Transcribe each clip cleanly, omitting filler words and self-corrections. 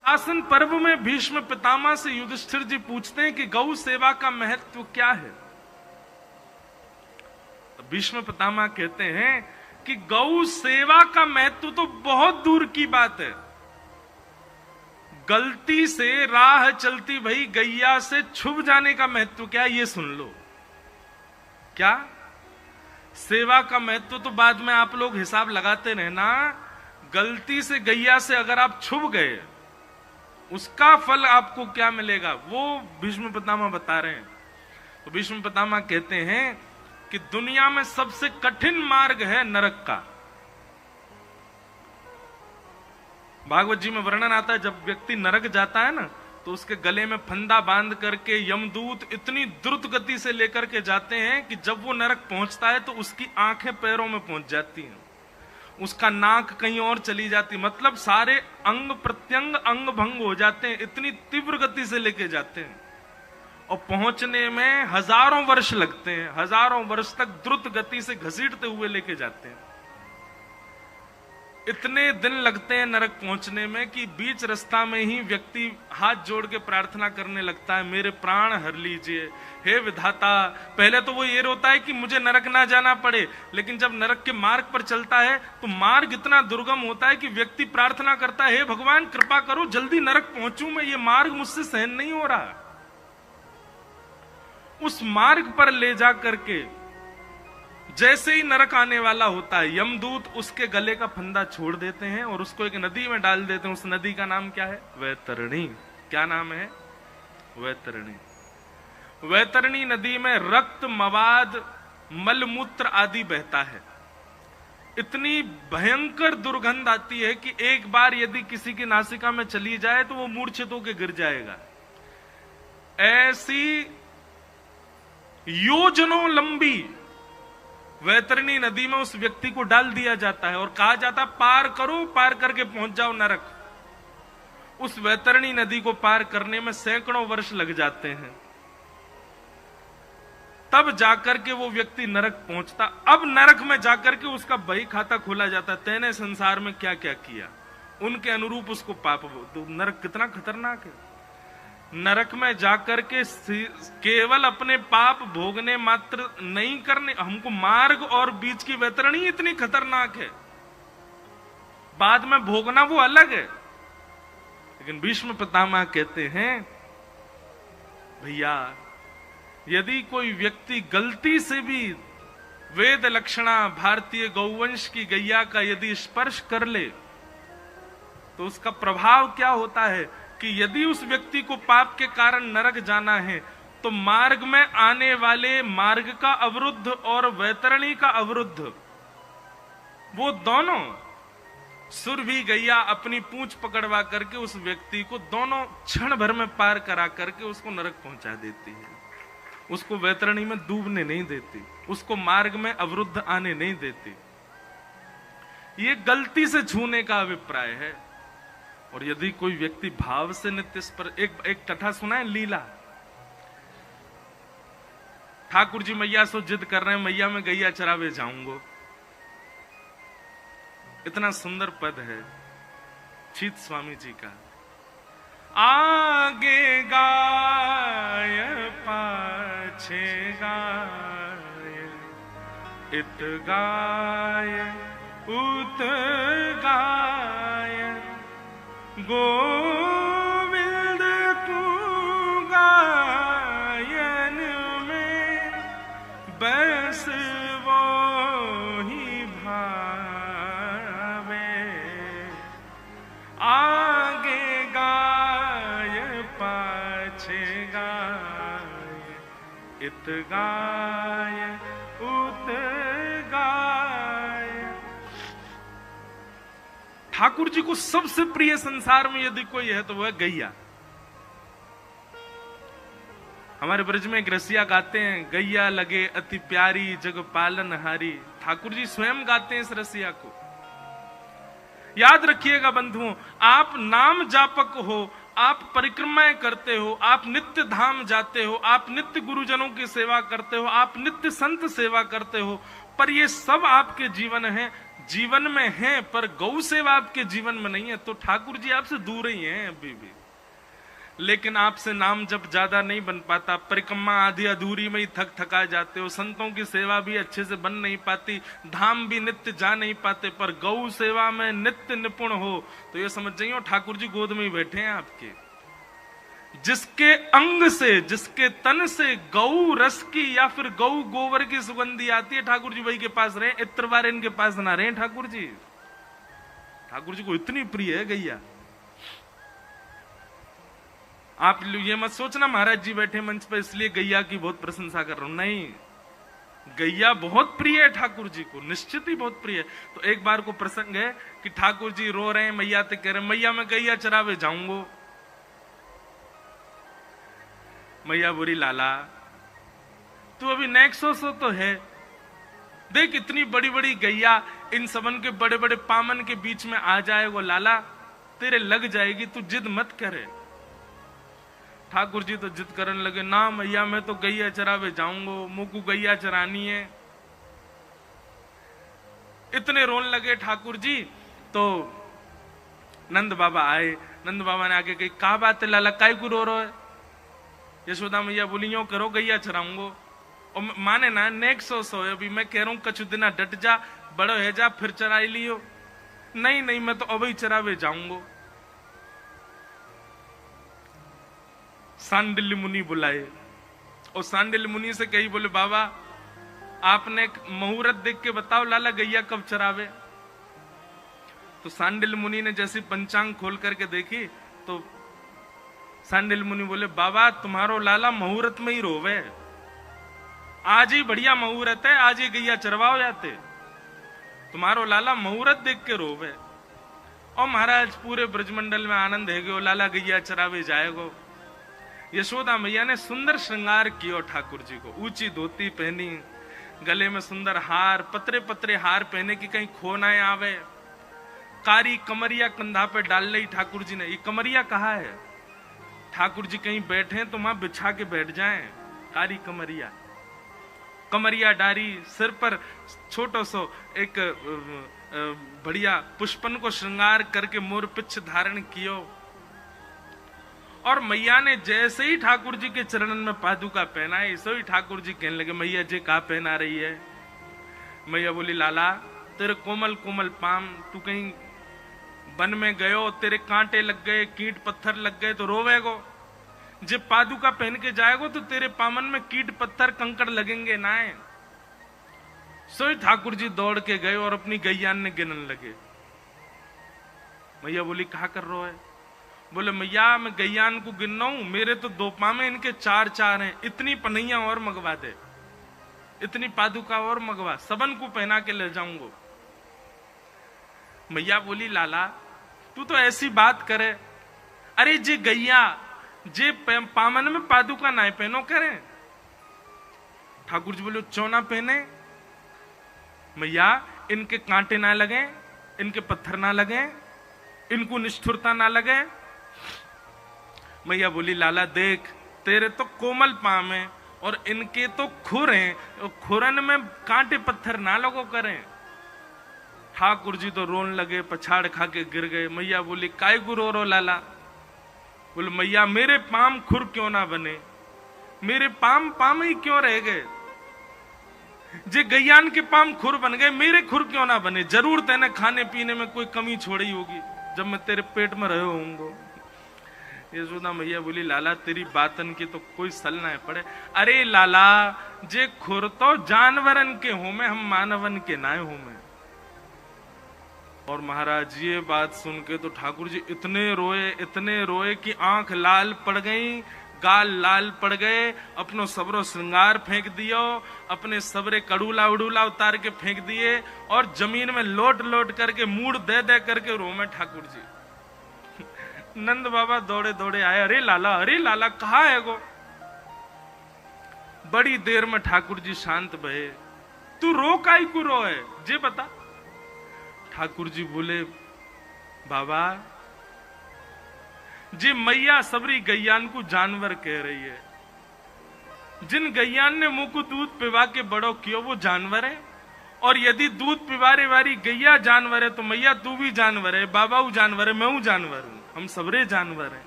आसन पर्व में भीष्म पितामह से युधिष्ठिर जी पूछते हैं कि गौ सेवा का महत्व क्या है। तो भीष्म पितामह कहते हैं कि गौ सेवा का महत्व तो बहुत दूर की बात है। गलती से राह चलती भई गैया से छुप जाने का महत्व क्या है, ये सुन लो। क्या सेवा का महत्व तो बाद में आप लोग हिसाब लगाते रहना। गलती से गैया से अगर आप छुप गए, उसका फल आपको क्या मिलेगा, वो भीष्म पितामह बता रहे हैं। तो भीष्म पितामह कहते हैं कि दुनिया में सबसे कठिन मार्ग है नरक का। भागवत जी में वर्णन आता है, जब व्यक्ति नरक जाता है ना, तो उसके गले में फंदा बांध करके यमदूत इतनी द्रुत गति से लेकर के जाते हैं कि जब वो नरक पहुंचता है तो उसकी आंखें पैरों में पहुंच जाती हैं, उसका नाक कहीं और चली जाती, मतलब सारे अंग प्रत्यंग अंग भंग हो जाते हैं। इतनी तीव्र गति से लेके जाते हैं और पहुंचने में हजारों वर्ष लगते हैं। हजारों वर्ष तक द्रुत गति से घसीटते हुए लेके जाते हैं। इतने दिन लगते हैं नरक पहुंचने में कि बीच रास्ता में ही व्यक्ति हाथ जोड़ के प्रार्थना करने लगता है, मेरे प्राण हर लीजिए, हे विधाता। पहले तो वो ये रोता है कि मुझे नरक ना जाना पड़े, लेकिन जब नरक के मार्ग पर चलता है तो मार्ग इतना दुर्गम होता है कि व्यक्ति प्रार्थना करता है, हे भगवान कृपा करो जल्दी नरक पहुंचूं मैं, ये मार्ग मुझसे सहन नहीं हो रहा। उस मार्ग पर ले जा करके जैसे ही नरक आने वाला होता है, यमदूत उसके गले का फंदा छोड़ देते हैं और उसको एक नदी में डाल देते हैं। उस नदी का नाम क्या है? वैतरणी। क्या नाम है? वैतरणी। वैतरणी नदी में रक्त, मवाद, मलमूत्र आदि बहता है। इतनी भयंकर दुर्गंध आती है कि एक बार यदि किसी की नासिका में चली जाए तो वो मूर्छित होकर गिर जाएगा। ऐसी योजनों लंबी वैतरणी नदी में उस व्यक्ति को डाल दिया जाता है और कहा जाता है पार करो, पार करके पहुंच जाओ नरक। उस वैतरणी नदी को पार करने में सैकड़ों वर्ष लग जाते हैं, तब जाकर के वो व्यक्ति नरक पहुंचता। अब नरक में जाकर के उसका बही खाता खोला जाता, तैने संसार में क्या क्या किया, उनके अनुरूप उसको पाप। तो नरक कितना खतरनाक है। नरक में जाकर के केवल अपने पाप भोगने मात्र नहीं करने, हमको मार्ग और बीच की वैतरणी इतनी खतरनाक है, बाद में भोगना वो अलग है। लेकिन भीष्म पितामह कहते हैं, भैया यदि कोई व्यक्ति गलती से भी वेद लक्षणा भारतीय गौवंश की गैया का यदि स्पर्श कर ले तो उसका प्रभाव क्या होता है कि यदि उस व्यक्ति को पाप के कारण नरक जाना है तो मार्ग में आने वाले मार्ग का अवरुद्ध और वैतरणी का अवरुद्ध, वो दोनों सुरभि गैया अपनी पूंछ पकड़वा करके उस व्यक्ति को दोनों क्षण भर में पार करा करके उसको नरक पहुंचा देती है। उसको वैतरणी में डूबने नहीं देती, उसको मार्ग में अवरुद्ध आने नहीं देती। ये गलती से छूने का अभिप्राय है। और यदि कोई व्यक्ति भाव से नित्य पर एक कथा सुना है, लीला। ठाकुर जी मैया सो जिद कर रहे हैं, मैया मैं गैया चरावे जाऊंगा। इतना सुंदर पद है चीत स्वामी जी का, आगे गाय पाछे गाय, इत गाय उत गाय, गोविंद तू गायन में बस वो ही भावे, आगे गाय पाछे गाय, इत गाय उत गाय। ठाकुर जी को सबसे प्रिय संसार में यदि कोई है तो वह गैया। हमारे ब्रज में एक रसिया गाते हैं, गैया लगे अति प्यारी जग पालनहारी। ठाकुर जी स्वयं गाते हैं इस रसिया को। याद रखिएगा बंधुओं, आप नाम जापक हो, आप परिक्रमाएं करते हो, आप नित्य धाम जाते हो, आप नित्य गुरुजनों की सेवा करते हो, आप नित्य संत सेवा करते हो, पर ये सब आपके जीवन है जीवन में हैं पर गौ सेवा आपके जीवन में नहीं है, तो ठाकुर जी आपसे दूर ही हैं अभी भी। लेकिन आपसे नाम जब ज्यादा नहीं बन पाता, परिक्रमा आधी अधूरी में ही थक थका जाते हो, संतों की सेवा भी अच्छे से बन नहीं पाती, धाम भी नित्य जा नहीं पाते, पर गौ सेवा में नित्य निपुण हो तो ये समझ जाइए ठाकुर जी गोद में ही बैठे हैं आपके। जिसके अंग से, जिसके तन से गौ रस की या फिर गौ गोबर की सुगंधी आती है, ठाकुर जी वही के पास रहे, इत्र बार इनके पास ना रहे ठाकुर जी। ठाकुर जी को इतनी प्रिय है गैया। आप ये मत सोचना महाराज जी बैठे मंच पर इसलिए गैया की बहुत प्रशंसा कर रहा हूं, नहीं, गैया बहुत प्रिय है ठाकुर जी को, निश्चित ही बहुत प्रिय है। तो एक बार को प्रसंग है कि ठाकुर जी रो रहे हैं, मैया ते कह रहे हैं मैया मैं गैया चरावे जाऊंगो। मैया बोली लाला तू अभी नेक्सो सो तो है, देख इतनी बड़ी बड़ी गैया इन सबन के बड़े बड़े पामन के बीच में आ जाएगो लाला, तेरे लग जाएगी, तू जिद मत करे। ठाकुर जी तो जिद करने लगे, ना मैया मैं तो गैया चरावे जाऊंगो, मुझको गैया चरानी है। इतने रोने लगे ठाकुर जी तो नंद बाबा आए। नंद बाबा ने आके कही का बात है लाला, काय को रो रहे है? यशोदा मैया बोली यूं करो गैया चराऊंगो। और माने ना नेक सो अभी मैं कह रहा हूं कछु दिना डट जा, बड़ो है जा फिर चराई लियो। नहीं नहीं मैं तो अभी चरावे जाऊंगो। सांडिल्य मुनि बुलाए और सांडिल्य मुनि से कही, बोले बाबा आपने एक मुहूर्त देख के बताओ लाला गैया कब चरावे। तो सांडिल्य मुनि ने जैसी पंचांग खोल करके देखी तो सांडिल्य मुनि बोले बाबा तुम्हारो लाला मुहूर्त में ही रोवे, आज ही बढ़िया मुहूर्त है, आज ही गैया चरवाओ जाते, तुम्हारो लाला मुहूर्त देख के रोवे। और महाराज पूरे ब्रजमंडल में आनंद है गयो, लाला गैया चरावे जाएगो। यशोदा मैया ने सुंदर श्रृंगार किया ठाकुर जी को, ऊंची धोती पहनी, गले में सुंदर हार, पतरे पतरे हार पहने की कहीं खो ना आवे। कारी कमरिया कंधा पे डाल ली ठाकुर जी ने। ये कमरिया कहा है? ठाकुर जी कहीं बैठे तो वहां बिछा के बैठ जाएं, कारी कमरिया। कमरिया डारी, सिर पर छोटो सो एक बढ़िया पुष्पन को श्रृंगार करके मोर पिछ धारण कियो। और मैया ने जैसे ही ठाकुर जी के चरणन में पादुका पहनाई, सो ही ठाकुर जी कहने लगे मैया जी का पहना रही है? मैया बोली लाला तेरे कोमल कोमल पाम, तू कहीं वन में गयो, तेरे कांटे लग गए, कीट पत्थर लग गए तो रोवेगो। जब पादुका पहन के जाएगो तो तेरे पामन में कीट पत्थर कंकड़ लगेंगे ना। सो ही ठाकुर जी दौड़ के गए और अपनी गैयान ने गिनन लगे। मैया बोली कहा कर रो है? बोले मैया मैं गैयान को गिन रहा हूं, मेरे तो दो पामे इनके चार चार हैं, इतनी पनैया और मंगवा दे, इतनी पादुका और मंगवा, सबन को पहना के ले जाऊंगो। मैया बोली लाला तू तो ऐसी बात करे, अरे जे गैया जे पामन में पादुका ना पहनो करे। ठाकुर जी बोले चौना पहने मैया, इनके कांटे ना लगे, इनके पत्थर ना लगे, इनको निष्ठुरता ना लगे। मैया बोली लाला देख तेरे तो कोमल पाम है और इनके तो खुर हैं, खुरन में कांटे पत्थर ना लगो करें। ठाकुर जी तो रोन लगे, पछाड़ खा के गिर गए। मैया बोली काय को रो लाला? बोले मैया मेरे पाम खुर क्यों ना बने, मेरे पाम पाम ही क्यों रह गए? जे गैयान के पाम खुर बन गए, मेरे खुर क्यों ना बने? जरूर तेने खाने पीने में कोई कमी छोड़ी होगी जब मैं तेरे पेट में रहे होऊंगा। यशोदा मैया बोली लाला तेरी बातन की तो कोई सल ना पड़े। अरे लाला जे खुर तो जानवरन के हो में, हम मानवन के ना हो में। और महाराज ये बात सुन के तो ठाकुर जी इतने रोए कि आंख लाल पड़ गई, गाल लाल पड़ गए, अपनो सबरो श्रृंगार फेंक दियो, अपने सबरे कड़ूला उड़ूला उतार के फेंक दिए और जमीन में लोट लोट करके मूड दे दे करके रो में ठाकुर जी। नंद बाबा दौड़े दौड़े आए, अरे लाला कहा है गो? बड़ी देर में ठाकुर जी शांत भये। तू रो काई को रो है जे बता? ठाकुर जी बोले बाबा जी मैया सबरी गैयान को जानवर कह रही है, जिन गैयान ने मुंह को दूध पिवा के बड़ो कियो वो जानवर है, और यदि दूध पिवारे वाली गैया जानवर है तो मैया तू भी जानवर है, बाबा जानवर है, मैं हूं जानवर हूं, हम सबरे जानवर हैं।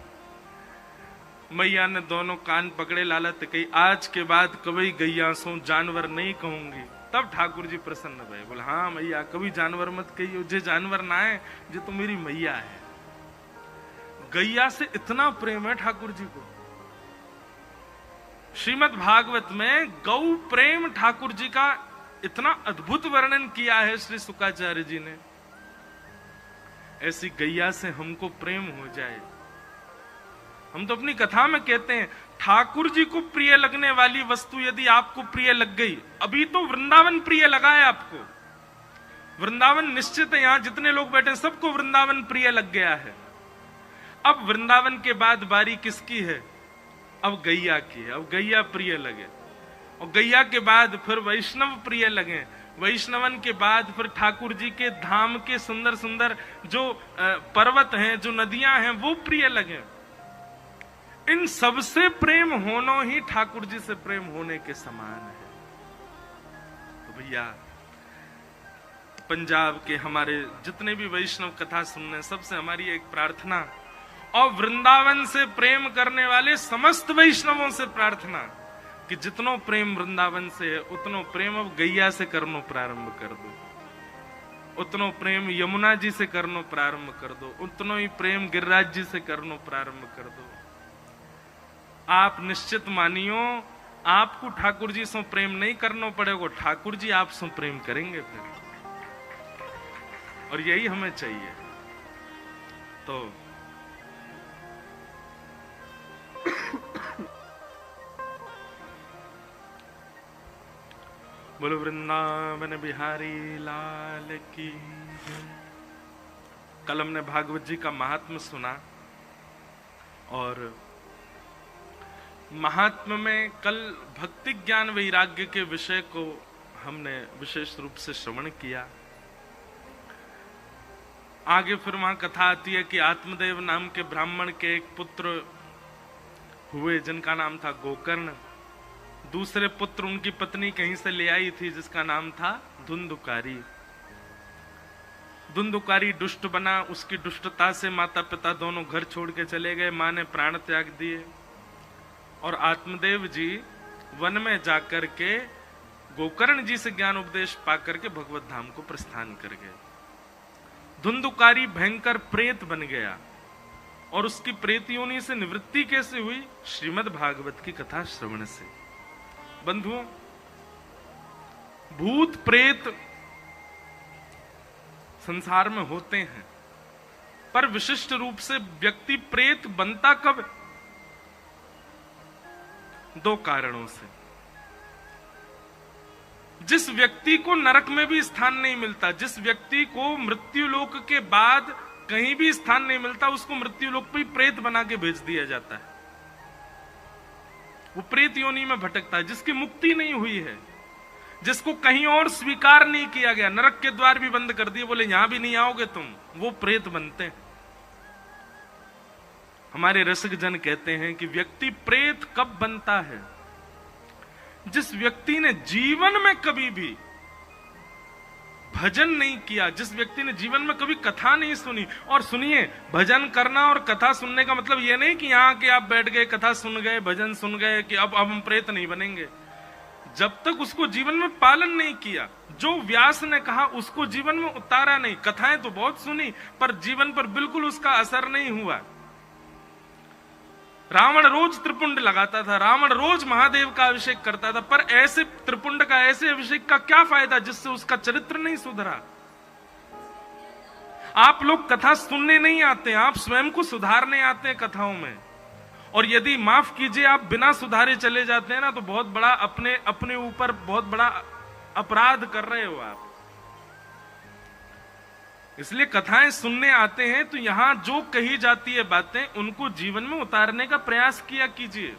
मैया ने दोनों कान पकड़े, लालत कही आज के बाद कभी गैया सो जानवर नहीं कहूंगी। तब ठाकुर जी प्रसन्न भये, बोले हाँ मैया कभी जानवर मत कहियो, जे जानवर ना है जो तो मेरी मैया है। गैया से इतना प्रेम है ठाकुर जी को। श्रीमद् भागवत में गौ प्रेम ठाकुर जी का इतना अद्भुत वर्णन किया है श्री शुकाचार्य जी ने। ऐसी गैया से हमको प्रेम हो जाए। हम तो अपनी कथा में कहते हैं ठाकुर जी को प्रिय लगने वाली वस्तु यदि आपको प्रिय लग गई, अभी तो वृंदावन प्रिय लगा है आपको, वृंदावन निश्चित है, यहां जितने लोग बैठे सबको वृंदावन प्रिय लग गया है। अब वृंदावन के बाद बारी किसकी है? अब गैया की है। अब गैया प्रिय लगे और गैया के बाद फिर वैष्णव प्रिय लगे, वैष्णवन के बाद फिर ठाकुर जी के धाम के सुंदर सुंदर जो पर्वत हैं, जो नदियां हैं, वो प्रिय लगे। इन सबसे प्रेम होना ही ठाकुर जी से प्रेम होने के समान है। तो भैया पंजाब के हमारे जितने भी वैष्णव कथा सुनने, सबसे हमारी एक प्रार्थना, और वृंदावन से प्रेम करने वाले समस्त वैष्णवों से प्रार्थना कि जितनो प्रेम वृंदावन से है उतनो प्रेम अब गैया से करनो प्रारंभ कर दो, उतनो प्रेम यमुना जी से करनो प्रारंभ कर दो, उतनो ही प्रेम गिरिराज जी से करनो प्रारंभ कर दो। आप निश्चित मानियो आपको ठाकुर जी से प्रेम नहीं करना पड़ेगा, ठाकुर जी आपसे प्रेम करेंगे फिर, और यही हमें चाहिए। तो बोलो वृंदावन बिहारी लाल की। कल हमने भागवत जी का महात्म्य सुना, और महात्म्य में कल भक्ति ज्ञान वैराग्य के विषय को हमने विशेष रूप से श्रवण किया। आगे फिर वहां कथा आती है कि आत्मदेव नाम के ब्राह्मण के एक पुत्र हुए जिनका नाम था गोकर्ण। दूसरे पुत्र उनकी पत्नी कहीं से ले आई थी जिसका नाम था धुंधुकारी। धुंधुकारी दुष्ट बना, उसकी दुष्टता से माता पिता दोनों घर छोड़ के चले गए, मां ने प्राण त्याग दिए, और आत्मदेव जी वन में जाकर के गोकर्ण जी से ज्ञान उपदेश पाकर के भगवत धाम को प्रस्थान कर गए। धुंधुकारी भयंकर प्रेत बन गया, और उसकी प्रेत योनि से निवृत्ति कैसे हुई? श्रीमद् भागवत की कथा श्रवण से। बंधुओं, भूत प्रेत संसार में होते हैं, पर विशिष्ट रूप से व्यक्ति प्रेत बनता कब? दो कारणों से। जिस व्यक्ति को नरक में भी स्थान नहीं मिलता, जिस व्यक्ति को मृत्युलोक के बाद कहीं भी स्थान नहीं मिलता, उसको मृत्युलोक पे प्रेत बना के भेज दिया जाता है। वो प्रेत योनि में भटकता है। जिसकी मुक्ति नहीं हुई है, जिसको कहीं और स्वीकार नहीं किया गया, नरक के द्वार भी बंद कर दिए, बोले यहां भी नहीं आओगे तुम, वो प्रेत बनते हैं। हमारे रसिक जन कहते हैं कि व्यक्ति प्रेत कब बनता है? जिस व्यक्ति ने जीवन में कभी भी भजन नहीं किया, जिस व्यक्ति ने जीवन में कभी कथा नहीं सुनी। और सुनिए, भजन करना और कथा सुनने का मतलब यह नहीं कि यहां के आप बैठ गए, कथा सुन गए, भजन सुन गए कि अब हम प्रेत नहीं बनेंगे। जब तक उसको जीवन में पालन नहीं किया, जो व्यास ने कहा उसको जीवन में उतारा नहीं, कथाएं तो बहुत सुनी पर जीवन पर बिल्कुल उसका असर नहीं हुआ। रावण रोज त्रिपुंड लगाता था, रावण रोज महादेव का अभिषेक करता था, पर ऐसे त्रिपुंड का, ऐसे अभिषेक का क्या फायदा जिससे उसका चरित्र नहीं सुधरा? आप लोग कथा सुनने नहीं आते, आप स्वयं को सुधारने आते हैं कथाओं में। और यदि माफ कीजिए आप बिना सुधारे चले जाते हैं ना, तो बहुत बड़ा अपने ऊपर बहुत बड़ा अपराध कर रहे हो आप। इसलिए कथाएं सुनने आते हैं तो यहां जो कही जाती है बातें, उनको जीवन में उतारने का प्रयास किया कीजिए।